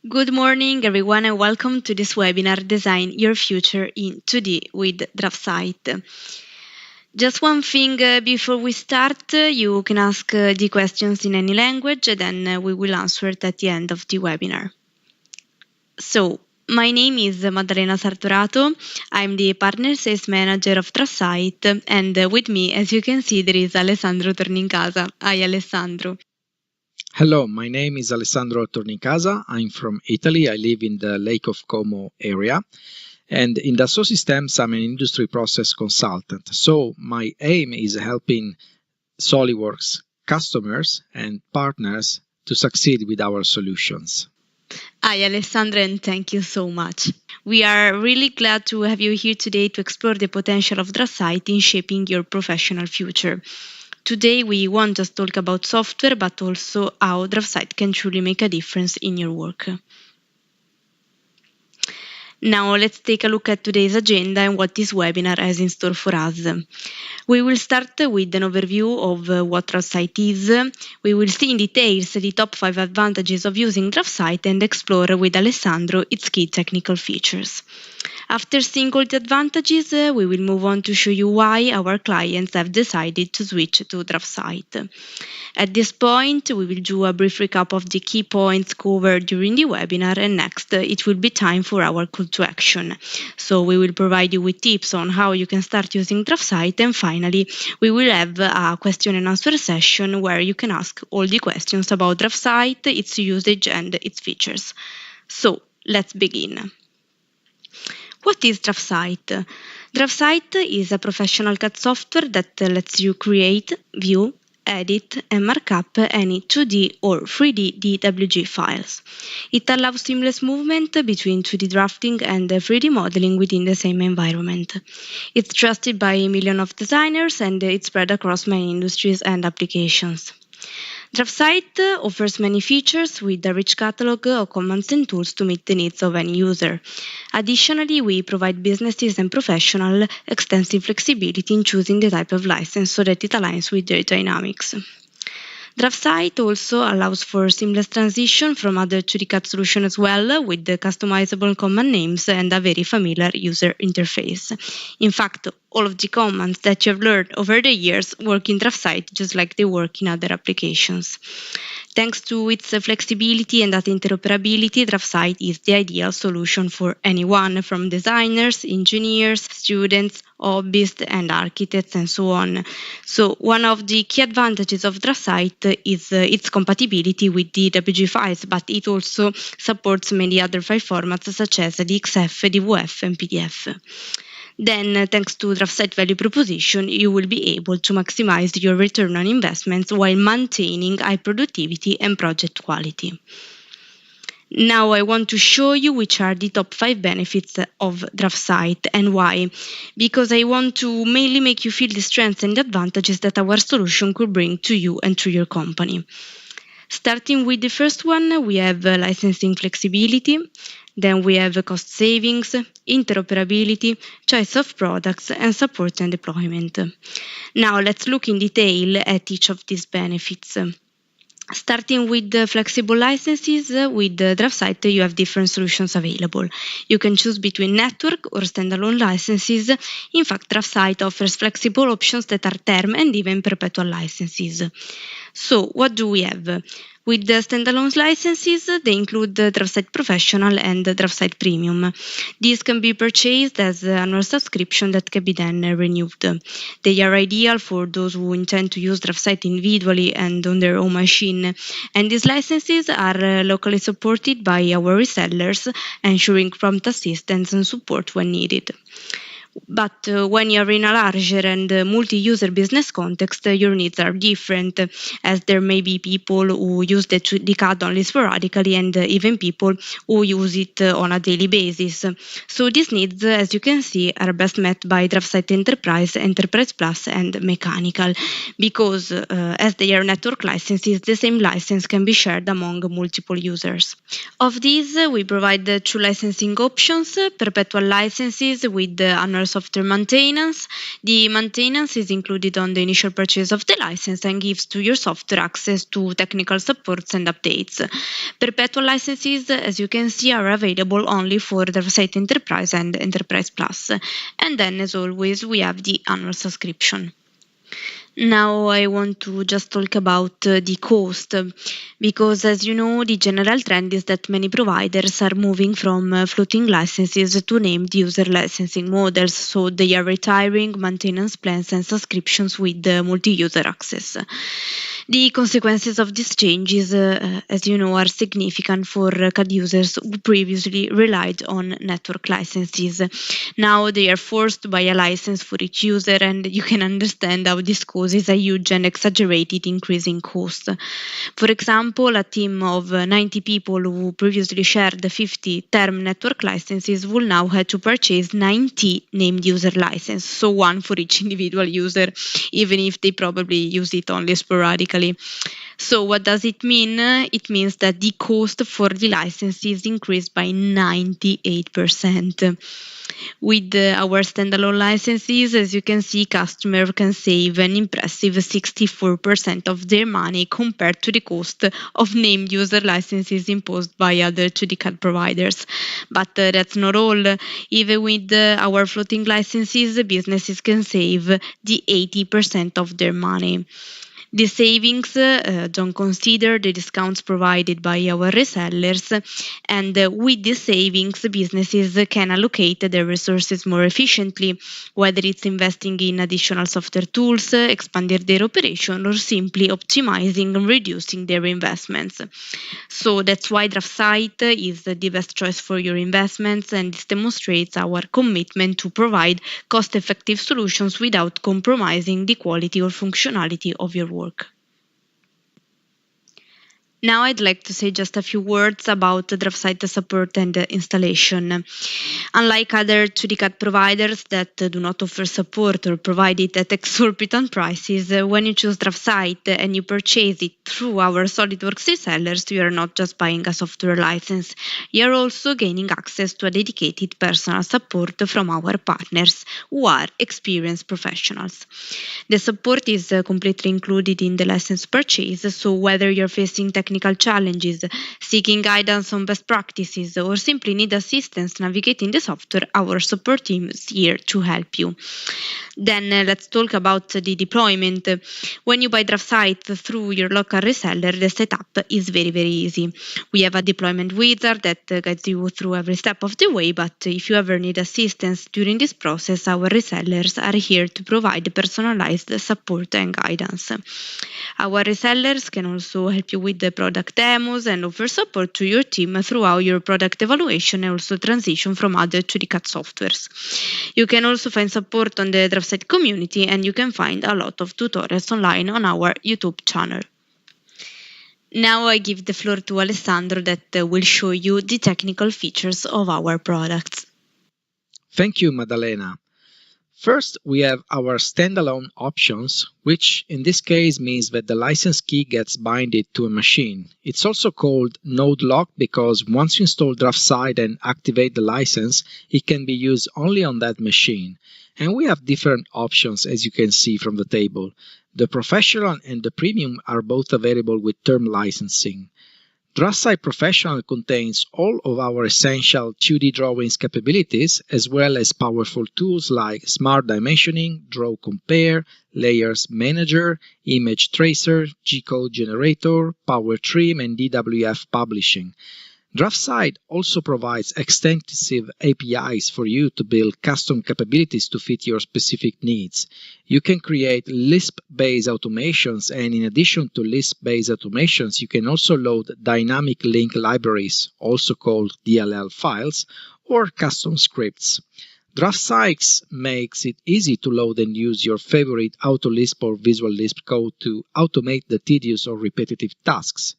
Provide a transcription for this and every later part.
Good morning, everyone, and welcome to this webinar, Design Your Future in 2D with DraftSight. Just one thing before we start, you can ask the questions in any language, and then we will answer it at the end of the webinar. So, my name is Maddalena Sartorato. I'm the Partner Sales Manager of DraftSight, and with me, as you can see, there is Alessandro Tornincasa. Hi, Alessandro. Hello, my name is Alessandro Tornincasa. I'm from Italy. I live in the Lake of Como area. And in Dassault Systems, I'm an industry process consultant. So my aim is helping SOLIDWORKS customers and partners to succeed with our solutions. Hi, Alessandro, and thank you so much. We are really glad to have you here today to explore the potential of DraftSight in shaping your professional future. Today, we won't just talk about software, but also how DraftSight can truly make a difference in your work. Now, let's take a look at today's agenda and what this webinar has in store for us. We will start with an overview of what DraftSight is. We will see in details the top 5 advantages of using DraftSight and explore with Alessandro its key technical features. After seeing all the advantages, we will move on to show you why our clients have decided to switch to DraftSight. At this point, we will do a brief recap of the key points covered during the webinar, and next it will be time for our call to action. So we will provide you with tips on how you can start using DraftSight, and finally we will have a question and answer session where you can ask all the questions about DraftSight, its usage and its features. So let's begin. What is DraftSight? DraftSight is a professional CAD software that lets you create, view, edit, and mark up any 2D or 3D DWG files. It allows seamless movement between 2D drafting and 3D modeling within the same environment. It's trusted by millions of designers, and it's spread across many industries and applications. DraftSight offers many features with a rich catalog of commands and tools to meet the needs of any user. Additionally, we provide businesses and professionals extensive flexibility in choosing the type of license so that it aligns with their dynamics. DraftSight also allows for seamless transition from other 2D CAD solutions as well, with the customizable command names and a very familiar user interface. In fact, all of the commands that you have learned over the years work in DraftSight just like they work in other applications. Thanks to its flexibility and data interoperability, DraftSight is the ideal solution for anyone from designers, engineers, students, hobbyists, and architects, and so on. So one of the key advantages of DraftSight is its compatibility with DWG files, but it also supports many other file formats such as DXF, DWF, and PDF. Then, thanks to DraftSight value proposition, you will be able to maximize your return on investments while maintaining high productivity and project quality. Now I want to show you which are the top 5 benefits of DraftSight and why. Because I want to mainly make you feel the strengths and the advantages that our solution could bring to you and to your company. Starting with the first one, we have licensing flexibility. Then we have cost savings, interoperability, choice of products, and support and deployment. Now let's look in detail at each of these benefits. Starting with the flexible licenses, with DraftSight you have different solutions available. You can choose between network or standalone licenses. In fact, DraftSight offers flexible options that are term and even perpetual licenses. So what do we have? With the standalone licenses, they include the DraftSight Professional and the DraftSight Premium. These can be purchased as an annual subscription that can be then renewed. They are ideal for those who intend to use DraftSight individually and on their own machine. And these licenses are locally supported by our resellers, ensuring prompt assistance and support when needed. But when you're in a larger and multi-user business context, your needs are different, as there may be people who use the CAD only sporadically and even people who use it on a daily basis. So these needs, as you can see, are best met by DraftSight Enterprise, Enterprise Plus, and Mechanical, because as they are network licenses, the same license can be shared among multiple users. Of these, we provide 2 licensing options: perpetual licenses with annual additional software maintenance. The maintenance is included on the initial purchase of the license and gives to your software access to technical supports and updates. Perpetual licenses, as you can see, are available only for DraftSight Enterprise and Enterprise Plus. And then, as always, we have the annual subscription. Now I want to just talk about the cost, because as you know, the general trend is that many providers are moving from floating licenses to named user licensing models, so they are retiring maintenance plans and subscriptions with multi-user access. The consequences of these changes, as you know, are significant for CAD users who previously relied on network licenses. Now they are forced to buy a license for each user, and you can understand how this causes a huge and exaggerated increase in cost. For example, a team of 90 people who previously shared 50 term network licenses will now have to purchase 90 named user licenses, so one for each individual user, even if they probably use it only sporadically. So what does it mean? It means that the cost for the license is increased by 98%. With our standalone licenses, as you can see, customers can save an impressive 64% of their money compared to the cost of named user licenses imposed by other 2D CAD providers. But that's not all. Even with our floating licenses, businesses can save the 80% of their money. The savings don't consider the discounts provided by our resellers, and with the savings, businesses can allocate their resources more efficiently, whether it's investing in additional software tools, expanding their operation, or simply optimizing and reducing their investments. So that's why DraftSight is the best choice for your investments, and this demonstrates our commitment to provide cost-effective solutions without compromising the quality or functionality of your work. Now I'd like to say just a few words about DraftSight support and installation. Unlike other 2D CAD providers that do not offer support or provide it at exorbitant prices, when you choose DraftSight and you purchase it through our SOLIDWORKS resellers, you are not just buying a software license, you are also gaining access to a dedicated personal support from our partners who are experienced professionals. The support is completely included in the license purchase, so whether you're facing technical challenges, seeking guidance on best practices, or simply need assistance navigating the software, our support team is here to help you. Then let's talk about the deployment. When you buy DraftSight through your local reseller, the setup is very, very easy. We have a deployment wizard that guides you through every step of the way, but if you ever need assistance during this process, our resellers are here to provide personalized support and guidance. Our resellers can also help you with the product demos and offer support to your team throughout your product evaluation and also transition from other 2D CAD softwares. You can also find support on the DraftSight community, and you can find a lot of tutorials online on our YouTube channel. Now I give the floor to Alessandro that will show you the technical features of our products. Thank you, Maddalena. First, we have our standalone options, which in this case means that the license key gets binded to a machine. It's also called node lock because once you install DraftSight and activate the license, it can be used only on that machine. And we have different options, as you can see from the table. The Professional and the Premium are both available with term licensing. DraftSight Professional contains all of our essential 2D drawings capabilities, as well as powerful tools like Smart Dimensioning, Draw Compare, Layers Manager, Image Tracer, G-Code Generator, Power Trim, and DWF Publishing. DraftSight also provides extensive APIs for you to build custom capabilities to fit your specific needs. You can create Lisp-based automations, and in addition to Lisp-based automations, you can also load dynamic link libraries, also called DLL files, or custom scripts. DraftSight makes it easy to load and use your favorite AutoLisp or Visual Lisp code to automate the tedious or repetitive tasks.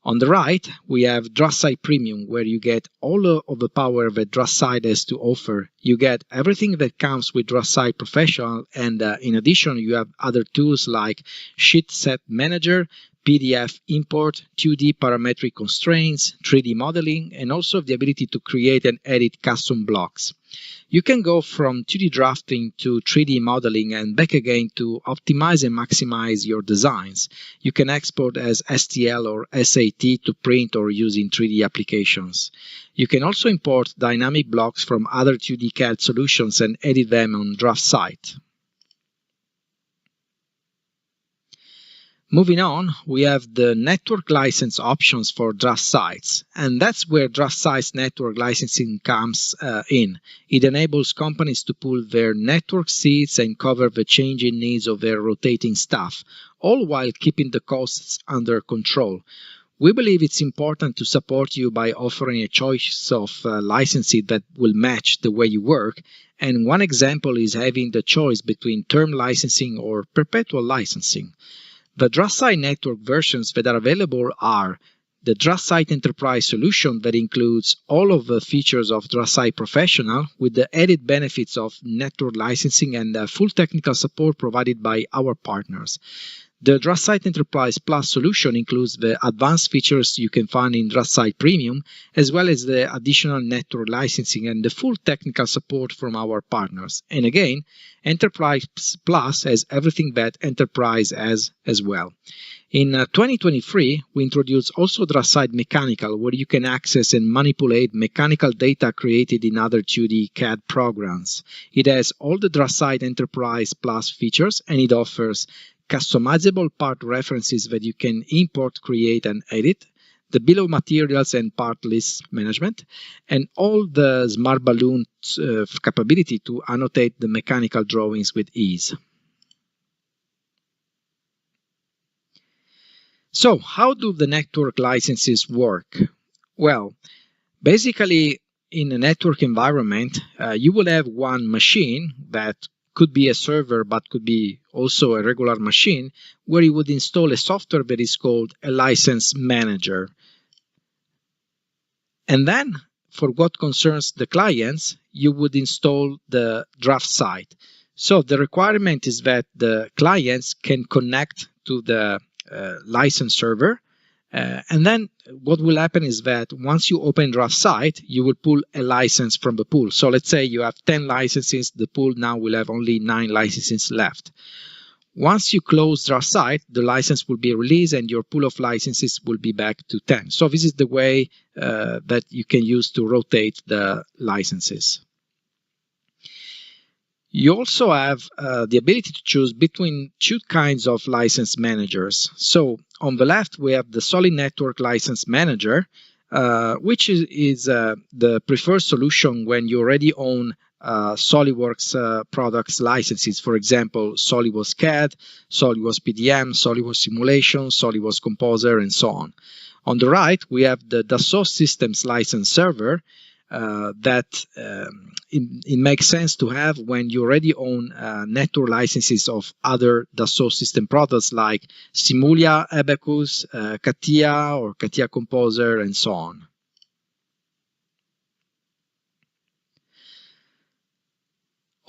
On the right, we have DraftSight Premium, where you get all of the power that DraftSight has to offer. You get everything that comes with DraftSight Professional, and in addition, you have other tools like Sheet Set Manager, PDF import, 2D parametric constraints, 3D modeling, and also the ability to create and edit custom blocks. You can go from 2D drafting to 3D modeling and back again to optimize and maximize your designs. You can export as STL or SAT to print or use in 3D applications. You can also import dynamic blocks from other 2D CAD solutions and edit them on DraftSight. Moving on, we have the network license options for DraftSight, and that's where DraftSight's network licensing comes in. It enables companies to pool their network seats and cover the changing needs of their rotating staff, all while keeping the costs under control. We believe it's important to support you by offering a choice of licensing that will match the way you work, and one example is having the choice between term licensing or perpetual licensing. The DraftSight network versions that are available are the DraftSight Enterprise solution that includes all of the features of DraftSight Professional with the added benefits of network licensing and full technical support provided by our partners. The DraftSight Enterprise Plus solution includes the advanced features you can find in DraftSight Premium, as well as the additional network licensing and the full technical support from our partners. And again, Enterprise Plus has everything that Enterprise has as well. In 2023, we introduced also DraftSight Mechanical, where you can access and manipulate mechanical data created in other 2D CAD programs. It has all the DraftSight Enterprise Plus features, and it offers customizable part references that you can import, create, and edit, the bill of materials and part list management, and all the Smart Balloon capability to annotate the mechanical drawings with ease. So, how do the network licenses work? Well, basically, in a network environment, you will have one machine that could be a server, but could be also a regular machine, where you would install a software that is called a license manager. And then, for what concerns the clients, you would install the DraftSight. So the requirement is that the clients can connect to the license server. And then what will happen is that once you open DraftSight, you will pull a license from the pool. So let's say you have 10 licenses, the pool now will have only 9 licenses left. Once you close DraftSight, the license will be released and your pool of licenses will be back to 10. So this is the way that you can use to rotate the licenses. You also have the ability to choose between 2 kinds of license managers. So on the left, we have the Solid Network License Manager, which is the preferred solution when you already own SOLIDWORKS products licenses. For example, SOLIDWORKS CAD, SOLIDWORKS PDM, SOLIDWORKS Simulation, SOLIDWORKS Composer, and so on. On the right, we have the Dassault Systems License Server, that it makes sense to have when you already own network licenses of other Dassault system products like Simulia, Abacus, CATIA or CATIA Composer, and so on.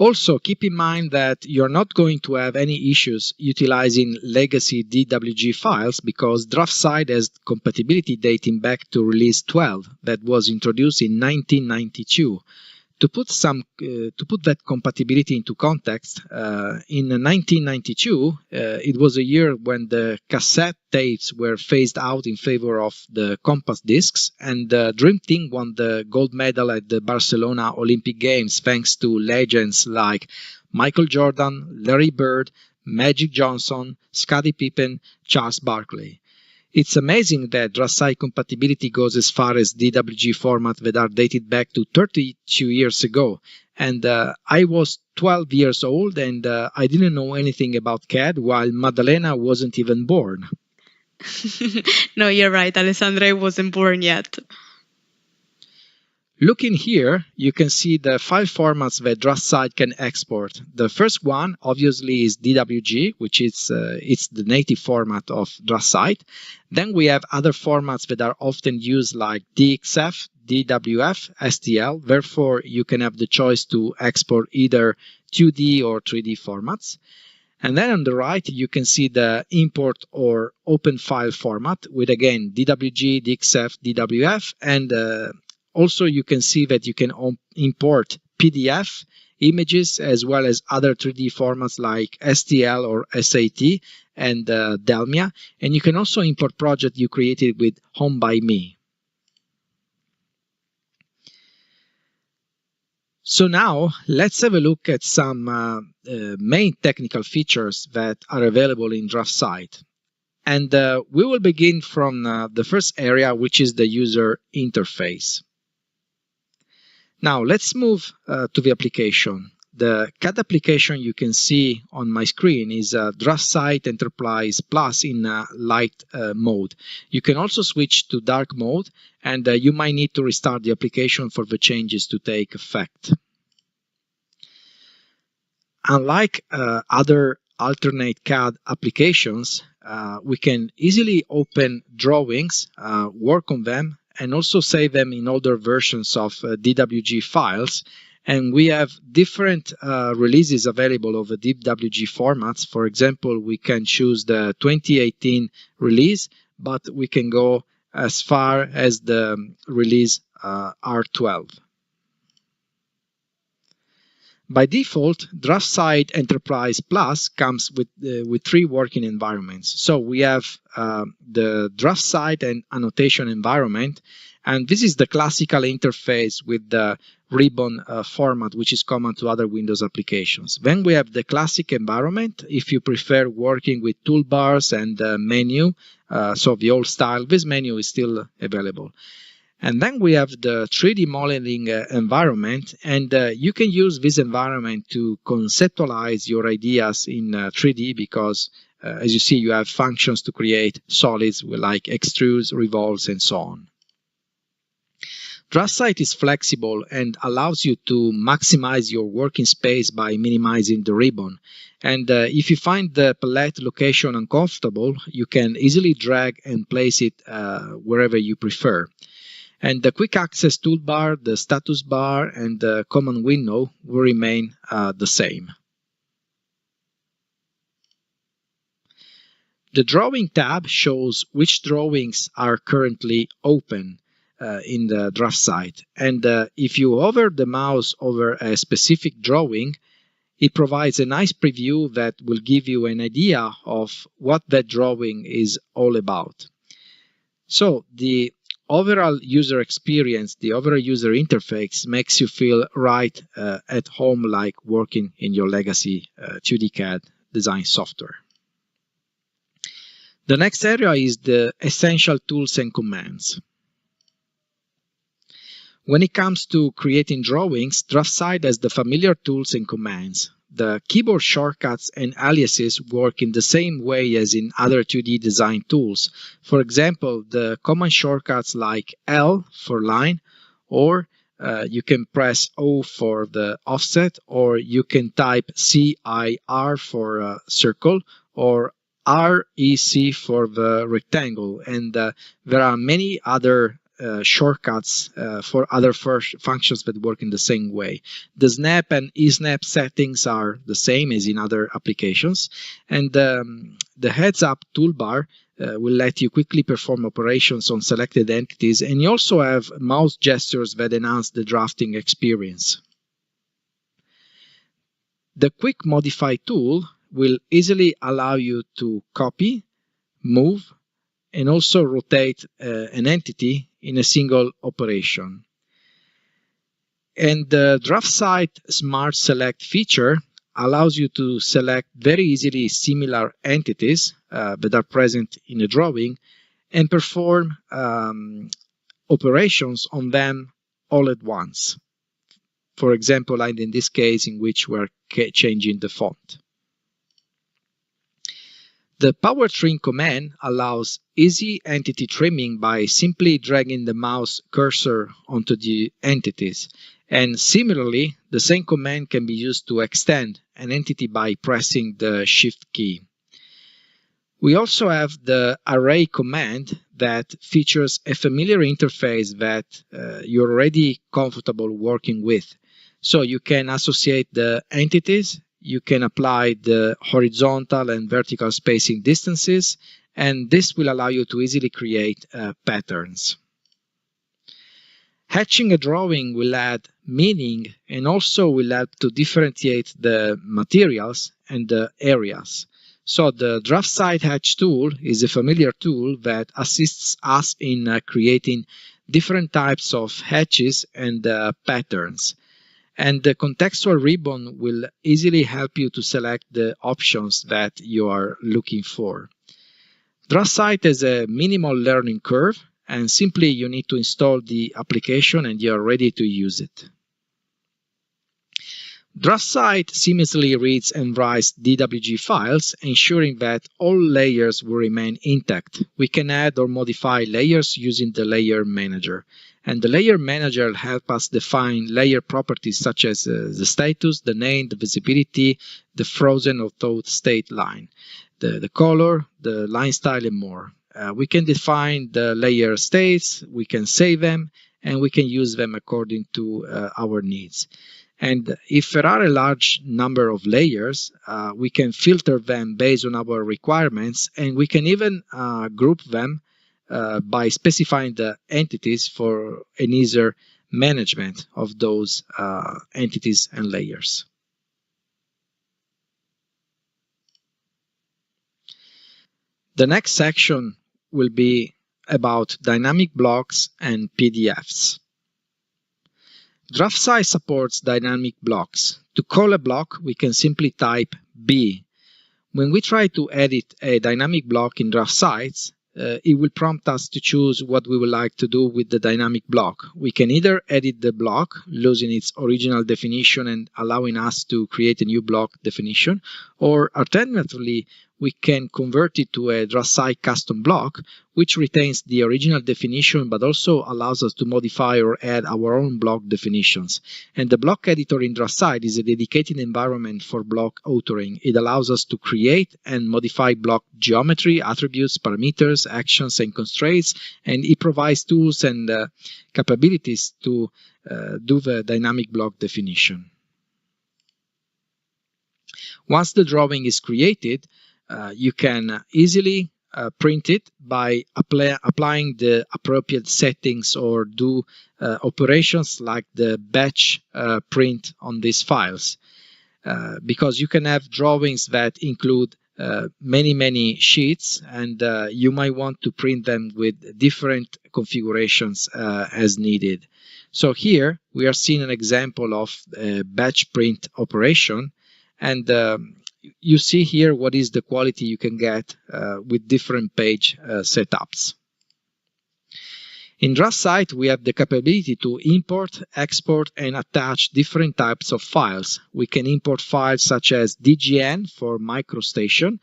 Also, keep in mind that you're not going to have any issues utilizing legacy DWG files because DraftSight has compatibility dating back to release 12 that was introduced in 1992. To put that compatibility into context, in 1992, it was a year when the cassette tapes were phased out in favor of the compact discs, and the Dream Team won the gold medal at the Barcelona Olympic Games thanks to legends like Michael Jordan, Larry Bird, Magic Johnson, Scottie Pippen, Charles Barkley. It's amazing that DraftSight compatibility goes as far as DWG formats that are dated back to 32 years ago. And I was 12 years old and I didn't know anything about CAD while Maddalena wasn't even born. No, you're right. Alessandra wasn't born yet. Looking here, you can see the 5 formats that DraftSight can export. The first one, obviously, is DWG, which is it's the native format of DraftSight. Then we have other formats that are often used like DXF, DWF, STL. Therefore, you can have the choice to export either 2D or 3D formats. And then on the right, you can see the import or open file format with, again, DWG, DXF, DWF. And also you can see that you can import PDF images as well as other 3D formats like STL or SAT and Delmia. And you can also import projects you created with Home by Me. So now let's have a look at some main technical features that are available in DraftSight. And we will begin from the first area, which is the user interface. Now let's move to the application. The CAD application you can see on my screen is DraftSight Enterprise Plus in light mode. You can also switch to dark mode, and you might need to restart the application for the changes to take effect. Unlike other alternate CAD applications, we can easily open drawings, work on them, and also save them in older versions of DWG files. And we have different releases available of the DWG formats. For example, we can choose the 2018 release, but we can go as far as the release R12. By default, DraftSight Enterprise Plus comes with 3 working environments. So we have the DraftSight and annotation environment, and this is the classical interface with the ribbon format, which is common to other Windows applications. Then we have the classic environment. If you prefer working with toolbars and menu, so the old style, this menu is still available. And then we have the 3D modeling environment, and you can use this environment to conceptualize your ideas in 3D because, as you see, you have functions to create solids like extrudes, revolves, and so on. DraftSight is flexible and allows you to maximize your working space by minimizing the ribbon. And if you find the palette location uncomfortable, you can easily drag and place it wherever you prefer. And the quick access toolbar, the status bar, and the command window will remain the same. The drawing tab shows which drawings are currently open in the DraftSight. And if you hover the mouse over a specific drawing, it provides a nice preview that will give you an idea of what that drawing is all about. So the overall user experience, the overall user interface makes you feel right at home, like working in your legacy 2D CAD design software. The next area is the essential tools and commands. When it comes to creating drawings, DraftSight has the familiar tools and commands. The keyboard shortcuts and aliases work in the same way as in other 2D design tools. For example, the command shortcuts like L for line, or you can press O for the offset, or you can type CIR for circle, or REC for the rectangle. And there are many other shortcuts for other functions that work in the same way. The snap and eSnap settings are the same as in other applications, and the heads-up toolbar will let you quickly perform operations on selected entities, and you also have mouse gestures that enhance the drafting experience. The Quick Modify tool will easily allow you to copy, move, and also rotate an entity in a single operation. And the DraftSight Smart Select feature allows you to select very easily similar entities that are present in a drawing and perform operations on them all at once. For example, like in this case in which we're changing the font. The Power Trim command allows easy entity trimming by simply dragging the mouse cursor onto the entities. And similarly, the same command can be used to extend an entity by pressing the Shift key. We also have the Array command that features a familiar interface that you're already comfortable working with. So you can associate the entities you can apply the horizontal and vertical spacing distances, and this will allow you to easily create patterns. Hatching a drawing will add meaning and also will help to differentiate the materials and the areas. So the DraftSight Hatch tool is a familiar tool that assists us in creating different types of hatches and patterns. And the contextual ribbon will easily help you to select the options that you are looking for. DraftSight has a minimal learning curve, and simply you need to install the application and you are ready to use it. DraftSight seamlessly reads and writes DWG files, ensuring that all layers will remain intact. We can add or modify layers using the Layer Manager. And the Layer Manager helps us define layer properties such as the status, the name, the visibility, the frozen or thawed state line, the color, the line style, and more. We can define the layer states, we can save them, and we can use them according to our needs. And if there are a large number of layers, we can filter them based on our requirements, and we can even group them by specifying the entities for an easier management of those entities and layers. The next section will be about dynamic blocks and PDFs. DraftSight supports dynamic blocks. To call a block, we can simply type B. When we try to edit a dynamic block in DraftSight, it will prompt us to choose what we would like to do with the dynamic block. We can either edit the block, losing its original definition and allowing us to create a new block definition, or alternatively, we can convert it to a DraftSight custom block, which retains the original definition but also allows us to modify or add our own block definitions. And the block editor in DraftSight is a dedicated environment for block authoring. It allows us to create and modify block geometry, attributes, parameters, actions, and constraints, and it provides tools and capabilities to do the dynamic block definition. Once the drawing is created, you can easily print it by applying the appropriate settings or do operations like the batch print on these files. Because you can have drawings that include many sheets, and you might want to print them with different configurations as needed. So here we are seeing an example of a batch print operation, and you see here what is the quality you can get with different page setups. In DraftSight, we have the capability to import, export, and attach different types of files. We can import files such as DGN for MicroStation,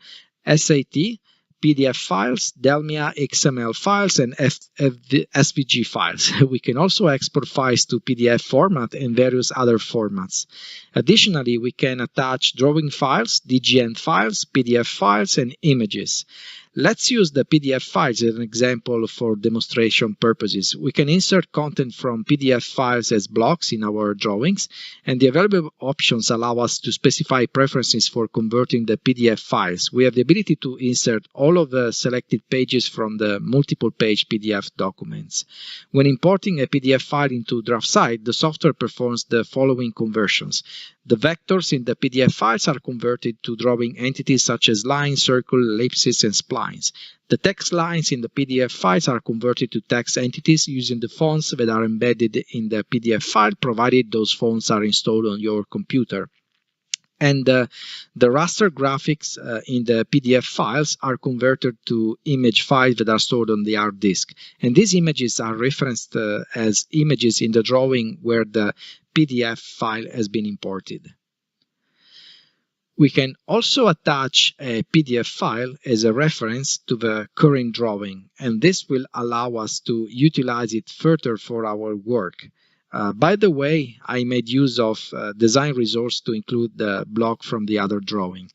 SAT, PDF files, Delmia XML files, and SVG files. We can also export files to PDF format and various other formats. Additionally, we can attach drawing files, DGN files, PDF files, and images. Let's use the PDF files as an example for demonstration purposes. We can insert content from PDF files as blocks in our drawings, and the available options allow us to specify preferences for converting the PDF files. We have the ability to insert all of the selected pages from the multiple page PDF documents. When importing a PDF file into DraftSight, the software performs the following conversions. The vectors in the PDF files are converted to drawing entities such as lines, circles, ellipses, and splines. The text lines in the PDF files are converted to text entities using the fonts that are embedded in the PDF file, provided those fonts are installed on your computer. And the raster graphics in the PDF files are converted to image files that are stored on the hard disk. And these images are referenced as images in the drawing where the PDF file has been imported. We can also attach a PDF file as a reference to the current drawing, and this will allow us to utilize it further for our work. By the way, I made use of design resource to include the block from the other drawing.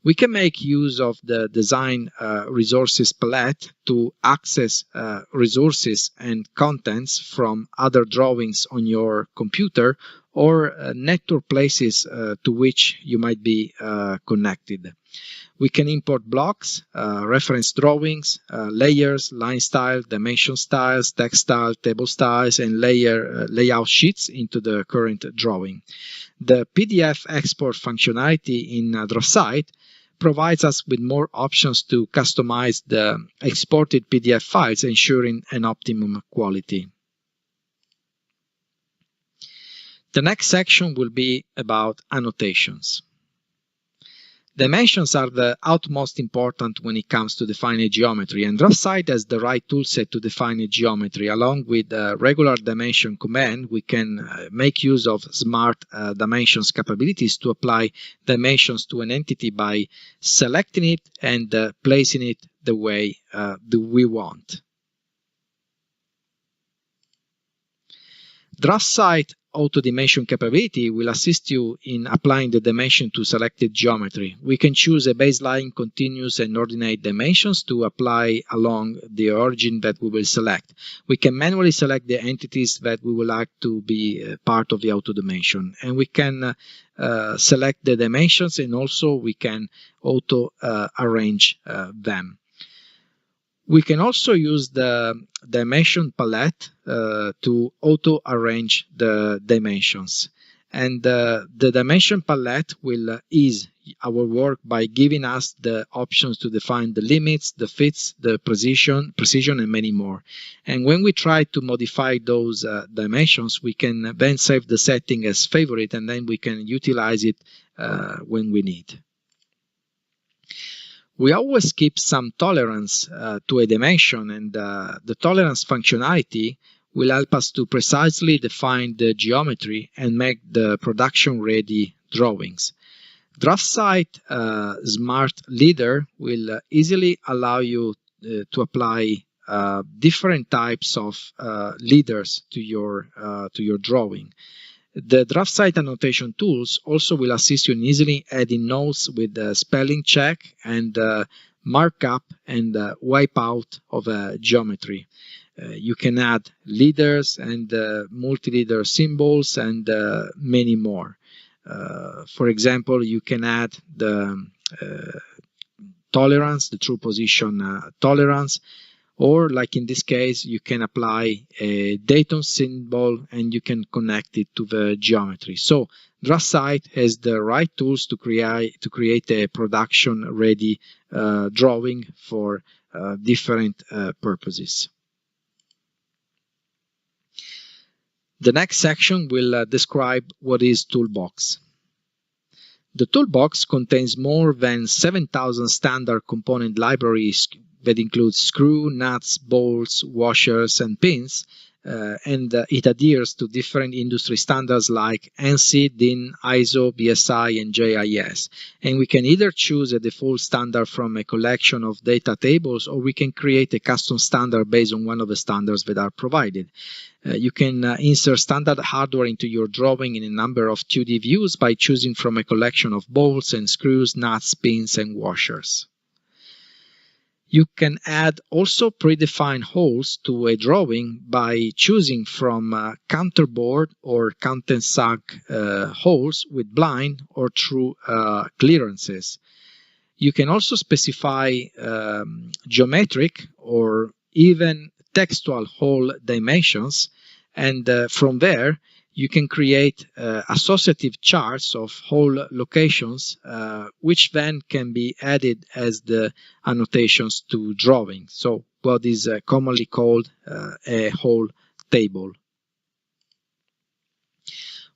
We can make use of the design resources palette to access resources and contents from other drawings on your computer or network places to which you might be connected. We can import blocks, reference drawings, layers, line style, dimension styles, text style, table styles, and layout sheets into the current drawing. The PDF export functionality in DraftSight provides us with more options to customize the exported PDF files, ensuring an optimum quality. The next section will be about annotations. Dimensions are the utmost important when it comes to defining geometry, and DraftSight has the right toolset to define a geometry. Along with the regular dimension command, we can make use of smart dimensions capabilities to apply dimensions to an entity by selecting it and placing it the way that we want. DraftSight auto dimension capability will assist you in applying the dimension to selected geometry. We can choose a baseline, continuous, and ordinate dimensions to apply along the origin that we will select. We can manually select the entities that we would like to be part of the auto dimension, and we can select the dimensions, and also we can auto arrange them. We can also use the dimension palette to auto-arrange the dimensions. And the dimension palette will ease our work by giving us the options to define the limits, the fits, the precision, and many more. And when we try to modify those dimensions, we can then save the setting as favorite, and then we can utilize it when we need. We always keep some tolerance to a dimension, and the tolerance functionality will help us to precisely define the geometry and make the production-ready drawings. DraftSight Smart Leader will easily allow you to apply different types of leaders to your drawing. The DraftSight annotation tools also will assist you in easily adding notes with the spelling check and markup and wipeout of a geometry. You can add leaders and multi-leader symbols and many more. For example, you can add the tolerance, the true position tolerance, or like in this case, you can apply a datum symbol and you can connect it to the geometry. So DraftSight has the right tools to create a production-ready drawing for different purposes. The next section will describe what is Toolbox. The Toolbox contains more than 7,000 standard component libraries that includes screw, nuts, bolts, washers, and pins, and it adheres to different industry standards like ANSI, DIN, ISO, BSI, and JIS. And we can either choose a default standard from a collection of data tables, or we can create a custom standard based on one of the standards that are provided. You can insert standard hardware into your drawing in a number of 2D views by choosing from a collection of bolts and screws, nuts, pins, and washers. You can add also predefined holes to a drawing by choosing from counterboard or countersunk holes with blind or true clearances. You can also specify geometric or even textual hole dimensions, and from there you can create associative charts of hole locations, which then can be added as the annotations to drawing. So what is commonly called a hole table.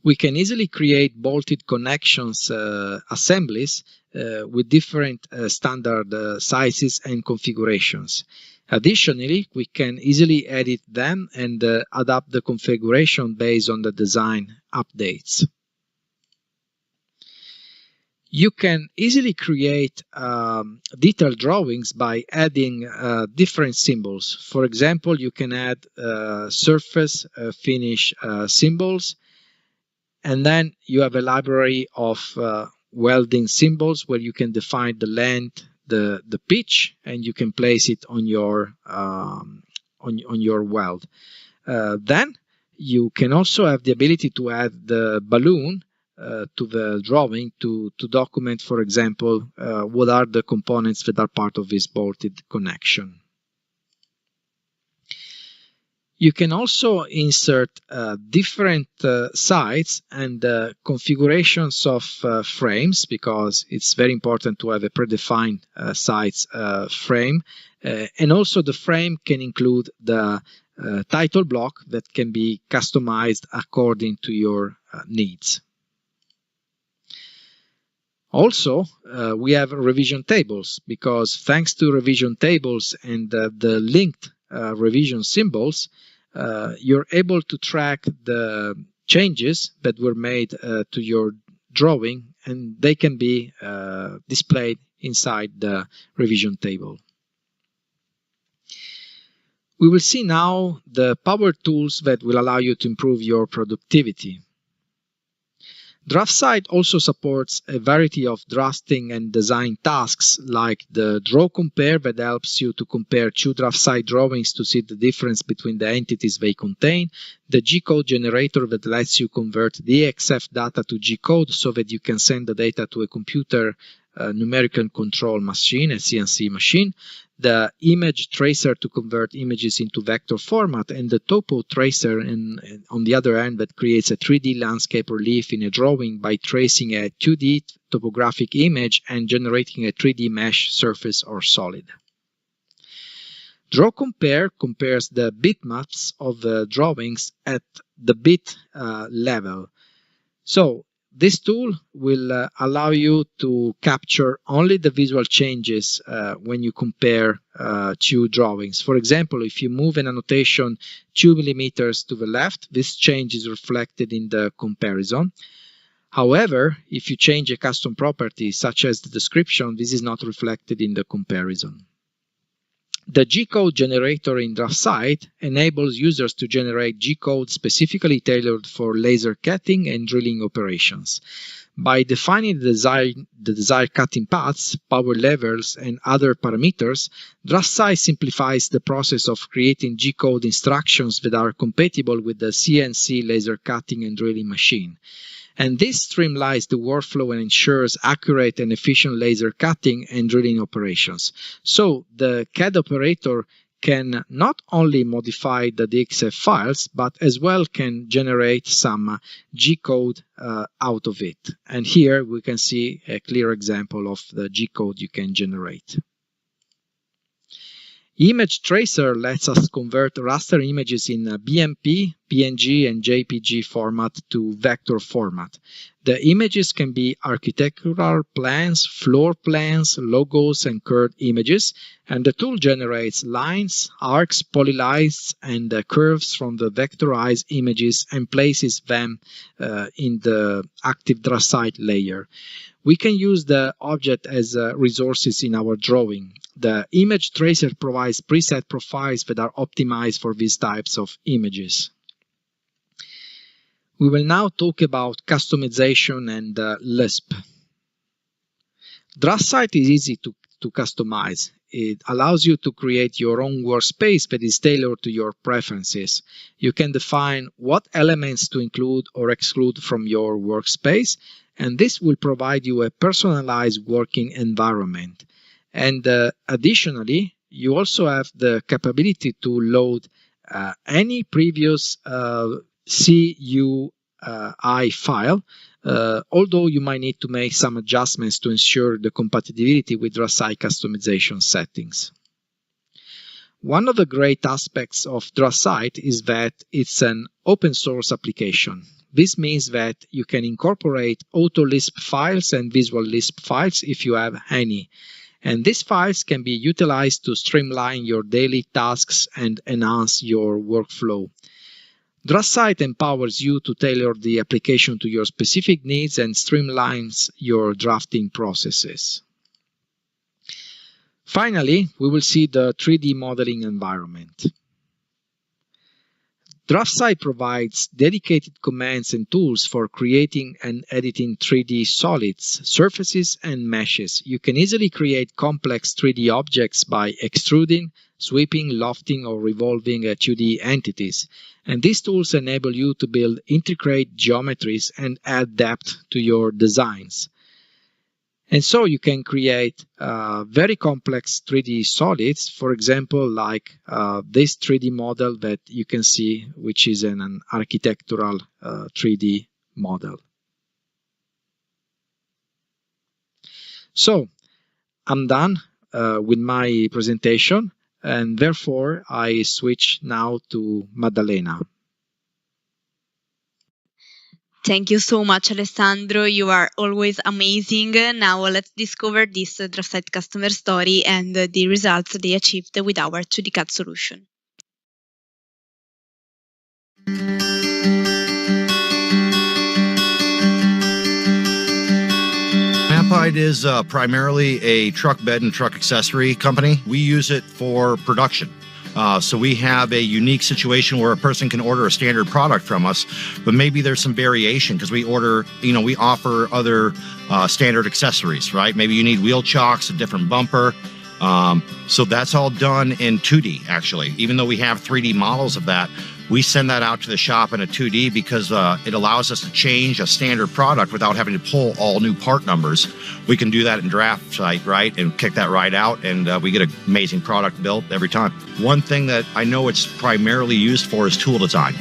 We can easily create bolted connections assemblies with different standard sizes and configurations. Additionally, we can easily edit them and adapt the configuration based on the design updates. You can easily create detailed drawings by adding different symbols. For example, you can add surface finish symbols, and then you have a library of welding symbols where you can define the length, the pitch, and you can place it on your weld. Then you can also have the ability to add the balloon to the drawing to document, for example, what are the components that are part of this bolted connection. You can also insert different sides and configurations of frames, because it's very important to have a predefined size frame. And also the frame can include the title block that can be customized according to your needs. Also, we have revision tables, because thanks to revision tables and the linked revision symbols, you're able to track the changes that were made to your drawing, and they can be displayed inside the revision table. We will see now the power tools that will allow you to improve your productivity. DraftSight also supports a variety of drafting and design tasks, like the draw compare that helps you to compare two DraftSight drawings to see the difference between the entities they contain, the G-code generator that lets you convert the EXF data to G-code so that you can send the data to a computer numerical control machine, a CNC machine, the image tracer to convert images into vector format, and the topo tracer on the other end that creates a 3D landscape relief in a drawing by tracing a 2D topographic image and generating a 3D mesh surface or solid. Draw compare compares the bitmaps of the drawings at the bit level. So this tool will allow you to capture only the visual changes when you compare two drawings. For example, if you move an annotation 2 millimeters to the left, this change is reflected in the comparison. However, if you change a custom property, such as the description, this is not reflected in the comparison. The G-code generator in DraftSight enables users to generate G-code specifically tailored for laser cutting and drilling operations. By defining the desired cutting paths, power levels, and other parameters, DraftSight simplifies the process of creating G-code instructions that are compatible with the CNC laser cutting and drilling machine. And this streamlines the workflow and ensures accurate and efficient laser cutting and drilling operations. So the CAD operator can not only modify the DXF files, but as well can generate some G-code out of it. And here we can see a clear example of the G-code you can generate. Image Tracer lets us convert raster images in BMP, PNG, and JPG format to vector format. The images can be architectural plans, floor plans, logos, and curved images, and the tool generates lines, arcs, polylines, and curves from the vectorized images and places them in the active DraftSight layer. We can use the object as resources in our drawing. The image tracer provides preset profiles that are optimized for these types of images. We will now talk about customization and Lisp. DraftSight is easy to customize. It allows you to create your own workspace that is tailored to your preferences. You can define what elements to include or exclude from your workspace, and this will provide you a personalized working environment. And additionally, you also have the capability to load any previous CUI file, although you might need to make some adjustments to ensure the compatibility with DraftSight customization settings. One of the great aspects of DraftSight is that it's an open source application. This means that you can incorporate auto Lisp files and visual Lisp files if you have any. And these files can be utilized to streamline your daily tasks and enhance your workflow. DraftSight empowers you to tailor the application to your specific needs and streamlines your drafting processes. Finally, we will see the 3D modeling environment. DraftSight provides dedicated commands and tools for creating and editing 3D solids, surfaces, and meshes. You can easily create complex 3D objects by extruding, sweeping, lofting, or revolving 2D entities. And these tools enable you to build intricate geometries and add depth to your designs. And so you can create very complex 3D solids, for example, like this 3D model that you can see, which is an architectural 3D model. So I'm done with my presentation, and therefore I switch now to Maddalena. Thank you so much, Alessandro. You are always amazing. Now let's discover this DraftSight customer story and the results they achieved with our 2D CAD solution. Mapite is primarily a truck bed and truck accessory company. We use it for production. So we have a unique situation where a person can order a standard product from us, but maybe there's some variation because we order, we offer other standard accessories, right? Maybe you need wheel chocks, a different bumper. So that's all done in 2D, actually. Even though we have 3D models of that, we send that out to the shop in a 2D because it allows us to change a standard product without having to pull all new part numbers. We can do that in DraftSight, right, and kick that right out, and we get an amazing product built every time. One thing that I know it's primarily used for is tool design.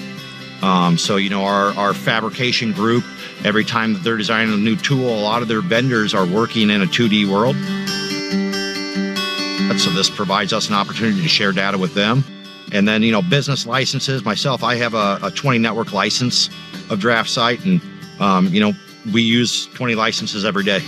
So, our fabrication group, every time that they're designing a new tool, a lot of their vendors are working in a 2D world. So this provides us an opportunity to share data with them. And then, business licenses. Myself, I have a 20 network license of DraftSight, and, we use 20 licenses every day.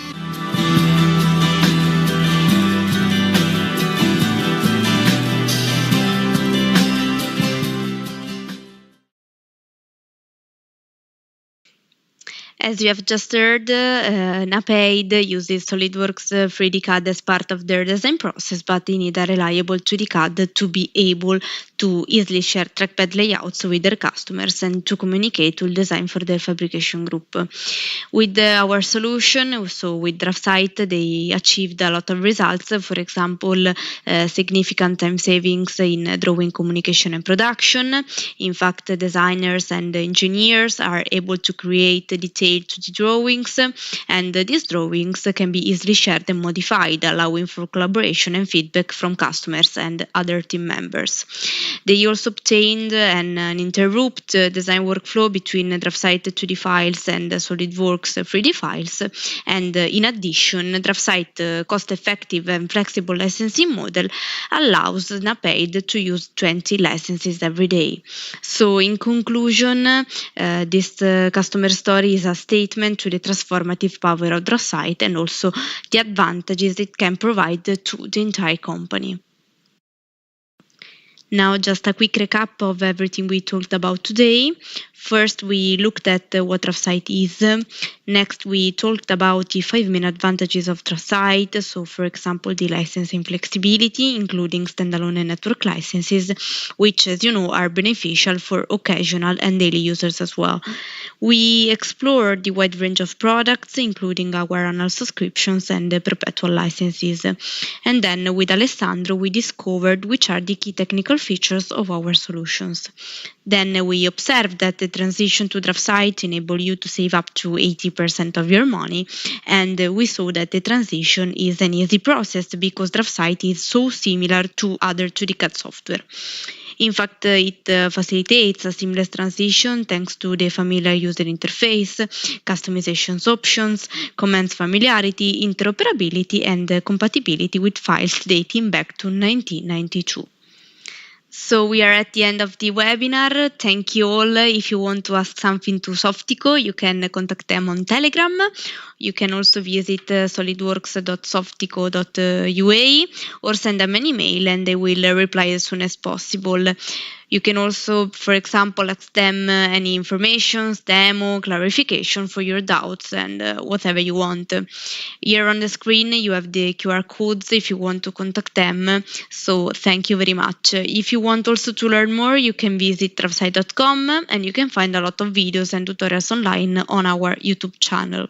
As you have just heard, Napaid uses SOLIDWORKS 3D CAD as part of their design process, but they need a reliable 2D CAD to be able to easily share trackpad layouts with their customers and to communicate tool design for their fabrication group. With our solution, so with DraftSight, they achieved a lot of results. For example, significant time savings in drawing, communication, and production. In fact, designers and engineers are able to create detailed 2D drawings, and these drawings can be easily shared and modified, allowing for collaboration and feedback from customers and other team members. They also obtained an uninterrupted design workflow between DraftSight 2D files and SOLIDWORKS 3D files, and in addition, DraftSight cost-effective and flexible licensing model allows Napaid to use 20 licenses every day. So in conclusion, this customer story is a statement to the transformative power of DraftSight and also the advantages it can provide to the entire company. Now, just a quick recap of everything we talked about today. First, we looked at what DraftSight is. Next, we talked about the 5 main advantages of DraftSight. So, for example, the licensing flexibility, including standalone and network licenses, which, as you know, are beneficial for occasional and daily users as well. We explored the wide range of products, including our annual subscriptions and perpetual licenses. And then, with Alessandro, we discovered which are the key technical features of our solutions. Then we observed that the transition to DraftSight enables you to save up to 80% of your money, and we saw that the transition is an easy process because DraftSight is so similar to other 2D CAD software. In fact, it facilitates a seamless transition thanks to the familiar user interface, customizations options, commands familiarity, interoperability, and compatibility with files dating back to 1992. So we are at the end of the webinar. Thank you all. If you want to ask something to Softico, you can contact them on Telegram. You can also visit solidworks.softico.ua or send them an email and they will reply as soon as possible. You can also, for example, ask them any information, demo, clarification for your doubts and whatever you want. Here on the screen you have the QR codes if you want to contact them, so thank you very much. If you want also to learn more, you can visit DraftSight.com and you can find a lot of videos and tutorials online on our YouTube channel.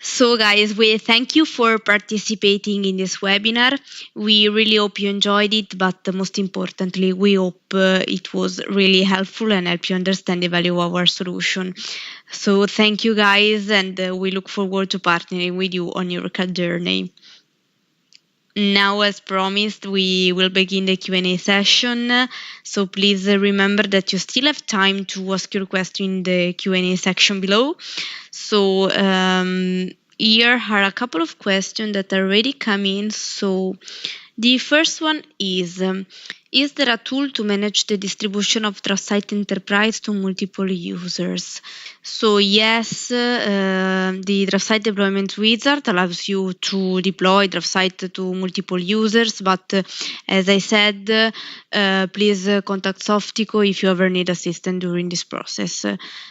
So guys, we thank you for participating in this webinar. We really hope you enjoyed it, but most importantly, we hope it was really helpful and help you understand the value of our solution. So thank you guys, and we look forward to partnering with you on your journey. Now, as promised, we will begin the Q&A session. So please remember that you still have time to ask your question in the Q&A section below. So here are a couple of questions that are already come in. So the first one is there a tool to manage the distribution of DraftSight Enterprise to multiple users? So yes, the DraftSight Deployment Wizard allows you to deploy DraftSight to multiple users, but as I said, please contact Softico if you ever need assistance during this process.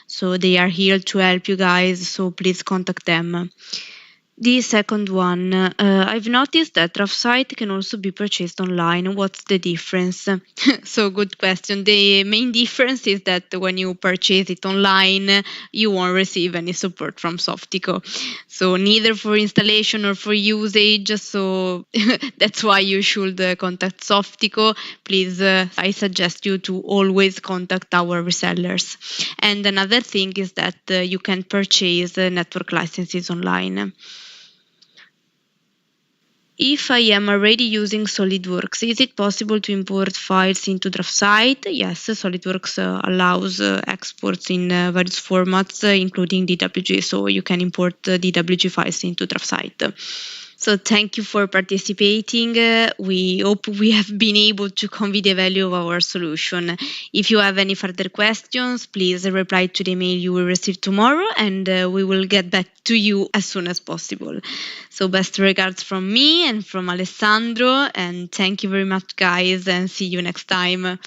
So they are here to help you guys, so please contact them. The second one, I've noticed that DraftSight can also be purchased online. What's the difference? So good question. The main difference is that when you purchase it online, you won't receive any support from Softico. So neither for installation or for usage. So that's why you should contact Softico. Please, I suggest you to always contact our resellers. And another thing is that you can purchase network licenses online. If I am already using SOLIDWORKS, is it possible to import files into DraftSight? Yes, SOLIDWORKS allows exports in various formats, including DWG, so you can import DWG files into DraftSight. So thank you for participating. We hope we have been able to convey the value of our solution. If you have any further questions, please reply to the email you will receive tomorrow, and we will get back to you as soon as possible. So best regards from me and from Alessandro, and thank you very much guys, and see you next time.